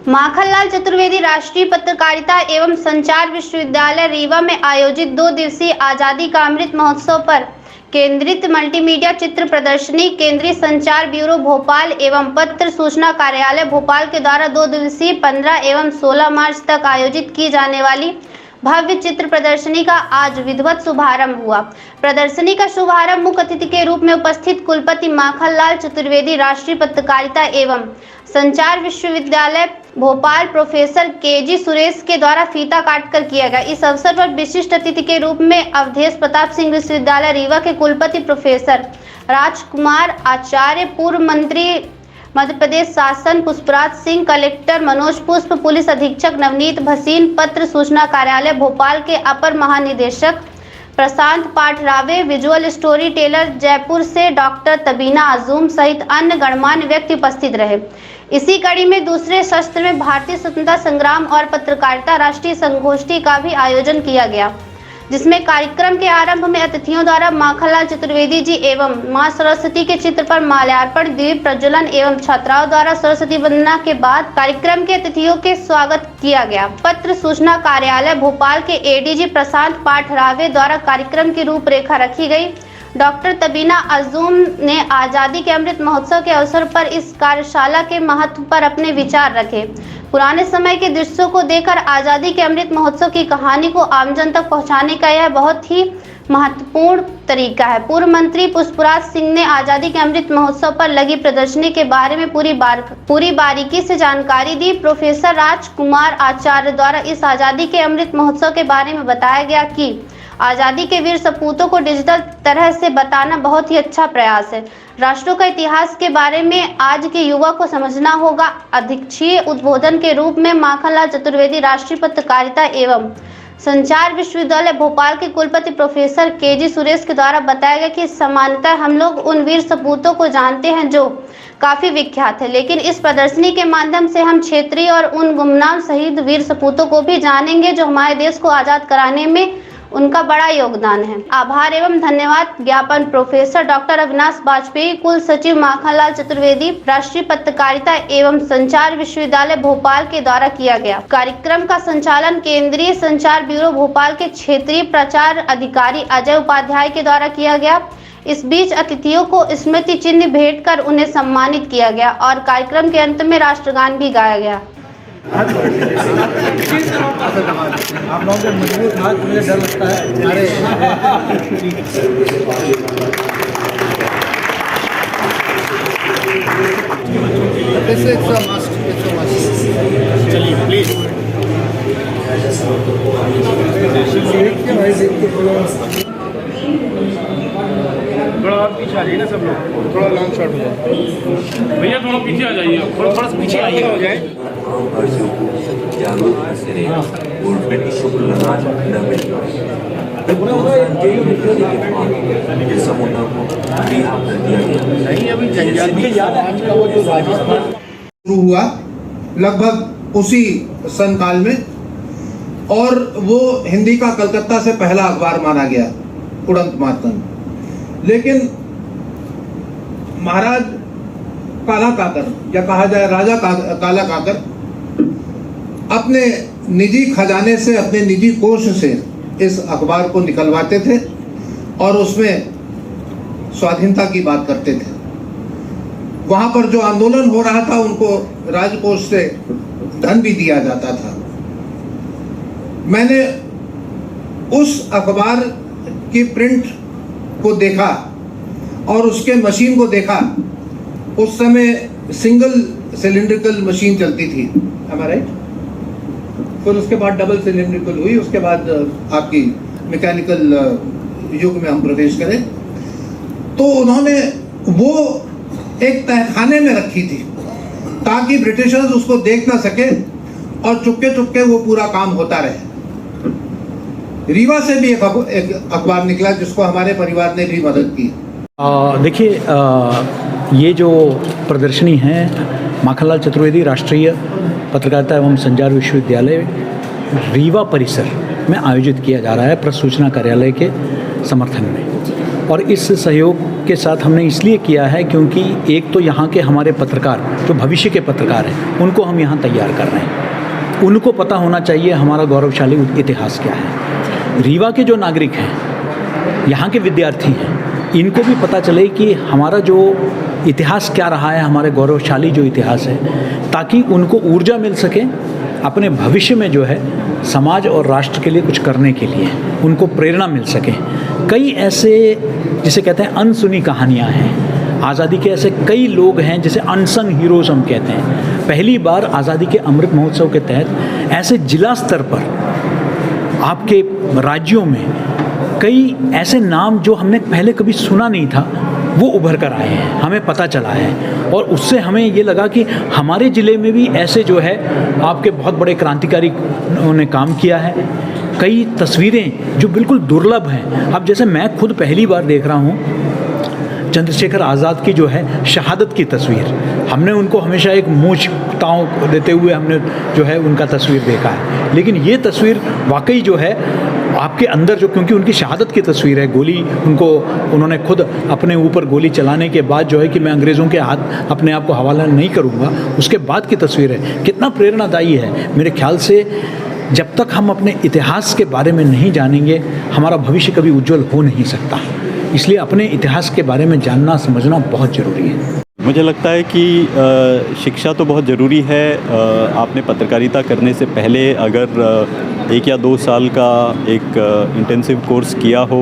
माखनलाल चतुर्वेदी राष्ट्रीय पत्रकारिता एवं संचार विश्वविद्यालय रीवा में आयोजित 2 दिवसीय आजादी का अमृत महोत्सव पर केंद्रित मल्टीमीडिया चित्र प्रदर्शनी केंद्रीय संचार ब्यूरो भोपाल एवं पत्र सूचना कार्यालय भोपाल के द्वारा 2 दिवसीय 15 एवं 16 मार्च तक आयोजित की जाने वाली भव्य चित्र प्रदर्शनी का आज विधिवत शुभारंभ हुआ। प्रदर्शनी का शुभारंभ मुख्य अतिथि के रूप में उपस्थित कुलपति माखनलाल चतुर्वेदी राष्ट्रीय पत्रकारिता एवं संचार विश्वविद्यालय भोपाल प्रोफेसर केजी सुरेश के द्वारा फीता काटकर किया गया। इस अवसर पर विशिष्ट अतिथि के रूप में अवधेश प्रताप सिंह विश्वविद्यालय रीवा के कुलपति प्रोफेसर राजकुमार आचार्य, पूर्व मंत्री मध्य प्रदेश शासन पुष्पराज सिंह, कलेक्टर मनोज पुष्प, पुलिस अधीक्षक नवनीत भसीन, पत्र सूचना कार्यालय भोपाल के अपर महानिदेशक Prashant Pathrawe, visual story teller Jaipur से डॉक्टर तबीना आजूम सहित अन्य गणमान्य व्यक्ति उपस्थित रहे। इसी कड़ी में दूसरे सत्र में भारतीय स्वतंत्रता संग्राम और पत्रकारिता राष्ट्रीय संगोष्ठी का भी आयोजन किया गया, जिसमें कार्यक्रम के आरंभ में अतिथियों द्वारा माखनलाल चतुर्वेदी जी एवं मां सरस्वती के चित्र पर माल्यार्पण, दीप प्रज्वलन एवं छात्राओं द्वारा सरस्वती वंदना के बाद कार्यक्रम के अतिथियों के स्वागत किया गया। पत्र सूचना कार्यालय भोपाल के एडीजी प्रशांत पाठरावे द्वारा कार्यक्रम की रूपरेखा रखी गई। डॉक्टर तबीना आजूम ने आज़ादी के अमृत महोत्सव के अवसर पर इस कार्यशाला के महत्व पर अपने विचार रखे। पुराने समय के दृश्यों को देखकर आज़ादी के अमृत महोत्सव की कहानी को आमजन तक पहुंचाने का यह बहुत ही महत्वपूर्ण तरीका है। पूर्व मंत्री पुष्पराज सिंह ने आज़ादी के अमृत महोत्सव पर लगी प्रदर्शनी के बारे में पूरी बारीकी से जानकारी दी। प्रोफेसर राजकुमार आचार्य द्वारा इस आज़ादी के अमृत महोत्सव के बारे में बताया गया कि आज़ादी के वीर सपूतों को डिजिटल तरह से बताना बहुत ही अच्छा प्रयास है। राष्ट्रों का इतिहास के बारे में आज के युवा को समझना होगा। अध्यक्षीय उद्बोधन के रूप में माखनलाल चतुर्वेदी राष्ट्रीय पत्रकारिता एवं संचार विश्वविद्यालय भोपाल के कुलपति प्रोफेसर केजी सुरेश के द्वारा बताया गया कि सामान्यतः हम लोग उन वीर सपूतों को जानते हैं जो काफी विख्यात है, लेकिन इस प्रदर्शनी के माध्यम से हम क्षेत्रीय और उन गुमनाम शहीद वीर सपूतों को भी जानेंगे जो हमारे देश को आजाद कराने में उनका बड़ा योगदान है। आभार एवं धन्यवाद ज्ञापन प्रोफेसर डॉक्टर अविनाश वाजपेयी, कुल सचिव माखनलाल चतुर्वेदी राष्ट्रीय पत्रकारिता एवं संचार विश्वविद्यालय भोपाल के द्वारा किया गया। कार्यक्रम का संचालन केंद्रीय संचार ब्यूरो भोपाल के क्षेत्रीय प्रचार अधिकारी अजय उपाध्याय के द्वारा किया गया। इस बीच अतिथियों को स्मृति चिन्ह भेंट कर उन्हें सम्मानित किया गया और कार्यक्रम के अंत में राष्ट्रगान भी गाया गया। आप लोगों के मजबूत हाथ, मुझे डर लगता है। अरे चलिए प्लीज थोड़ा और पीछे आ जाइए ना, सब लोग थोड़ा लॉन्ग शॉट हो जाए। भैया थोड़ा पीछे आ जाइए, थोड़ा सा पीछे आइए हो जाए। शुरू हुआ लगभग उसी सन काल में, और वो हिंदी का कलकत्ता से पहला अखबार माना गया, उड़ंत मातम। लेकिन महाराज काला काकर, या कहा जाए राजा काला काकर, अपने निजी खजाने से, अपने निजी कोष से इस अखबार को निकलवाते थे और उसमें स्वाधीनता की बात करते थे। वहां पर जो आंदोलन हो रहा था उनको राजकोष से धन भी दिया जाता था। मैंने उस अखबार की प्रिंट को देखा और उसके मशीन को देखा। उस समय सिंगल सिलिंड्रिकल मशीन चलती थी, हमारे, फिर उसके बाद डबल सिलिंड्रिकल हुई, उसके बाद आपकी मैकेनिकल युग में हम प्रवेश करें। तो उन्होंने वो एक तहखाने में रखी थी ताकि ब्रिटिशर्स उसको देख ना सके और चुपके चुपके वो पूरा काम होता रहे। रीवा से भी एक अखबार निकला जिसको हमारे परिवार ने भी मदद की। देखिए, ये जो प्रदर्शनी है माखनलाल चतुर्वेदी राष्ट्रीय पत्रकारिता एवं संचार विश्वविद्यालय रीवा परिसर में आयोजित किया जा रहा है प्रेस सूचना कार्यालय के समर्थन में। और इस सहयोग के साथ हमने इसलिए किया है क्योंकि एक तो यहाँ के हमारे पत्रकार जो भविष्य के पत्रकार हैं उनको हम यहाँ तैयार कर रहे हैं। उनको पता होना चाहिए हमारा गौरवशाली इतिहास क्या है। रीवा के जो नागरिक हैं, यहाँ के विद्यार्थी हैं, इनको भी पता चले कि हमारा जो इतिहास क्या रहा है, हमारे गौरवशाली जो इतिहास है, ताकि उनको ऊर्जा मिल सके अपने भविष्य में जो है समाज और राष्ट्र के लिए कुछ करने के लिए, उनको प्रेरणा मिल सके। कई ऐसे जिसे कहते हैं अनसुनी कहानियाँ हैं, आज़ादी के ऐसे कई लोग हैं जिसे अनसंग हीरोज़ हम कहते हैं। पहली बार आज़ादी के अमृत महोत्सव के तहत ऐसे जिला स्तर पर आपके राज्यों में कई ऐसे नाम जो हमने पहले कभी सुना नहीं था वो उभर कर आए हैं, हमें पता चला है। और उससे हमें ये लगा कि हमारे ज़िले में भी ऐसे जो है आपके बहुत बड़े क्रांतिकारी उन्होंने काम किया है। कई तस्वीरें जो बिल्कुल दुर्लभ हैं। अब जैसे मैं खुद पहली बार देख रहा हूँ चंद्रशेखर आज़ाद की जो है शहादत की तस्वीर, हमने उनको हमेशा एक मूंछ ताव देते हुए हमने जो है उनका तस्वीर देखा है, लेकिन ये तस्वीर वाकई जो है आपके अंदर जो, क्योंकि उनकी शहादत की तस्वीर है, गोली उन्होंने खुद अपने ऊपर गोली चलाने के बाद जो है कि मैं अंग्रेज़ों के हाथ अपने आप को हवाला नहीं करूँगा, उसके बाद की तस्वीर है। कितना प्रेरणादायी है। मेरे ख्याल से जब तक हम अपने इतिहास के बारे में नहीं जानेंगे हमारा भविष्य कभी उज्जवल हो नहीं सकता। इसलिए अपने इतिहास के बारे में जानना समझना बहुत ज़रूरी है। मुझे लगता है कि शिक्षा तो बहुत ज़रूरी है। आपने पत्रकारिता करने से पहले अगर 1 या 2 साल का एक इंटेंसिव कोर्स किया हो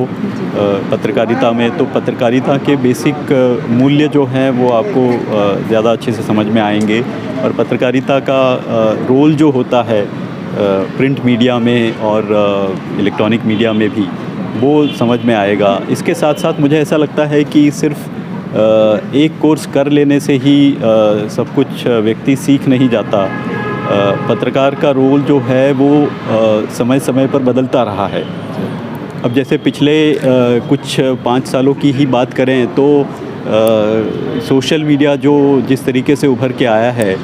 पत्रकारिता में, तो पत्रकारिता के बेसिक मूल्य जो हैं वो आपको ज़्यादा अच्छे से समझ में आएंगे। और पत्रकारिता का रोल जो होता है प्रिंट मीडिया में और इलेक्ट्रॉनिक मीडिया में भी, वो समझ में आएगा। इसके साथ साथ मुझे ऐसा लगता है कि सिर्फ़ एक कोर्स कर लेने से ही सब कुछ व्यक्ति सीख नहीं जाता। पत्रकार का रोल जो है वो समय समय पर बदलता रहा है। अब जैसे पिछले कुछ 5 सालों की ही बात करें तो सोशल मीडिया जो जिस तरीके से उभर के आया है,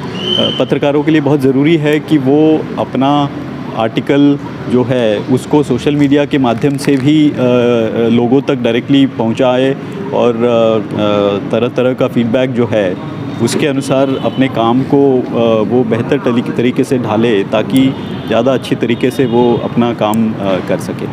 पत्रकारों के लिए बहुत ज़रूरी है कि वो अपना आर्टिकल जो है उसको सोशल मीडिया के माध्यम से भी लोगों तक डायरेक्टली पहुंचाए और तरह तरह का फीडबैक जो है उसके अनुसार अपने काम को वो बेहतर तरीके से ढाले, ताकि ज़्यादा अच्छी तरीके से वो अपना काम कर सके।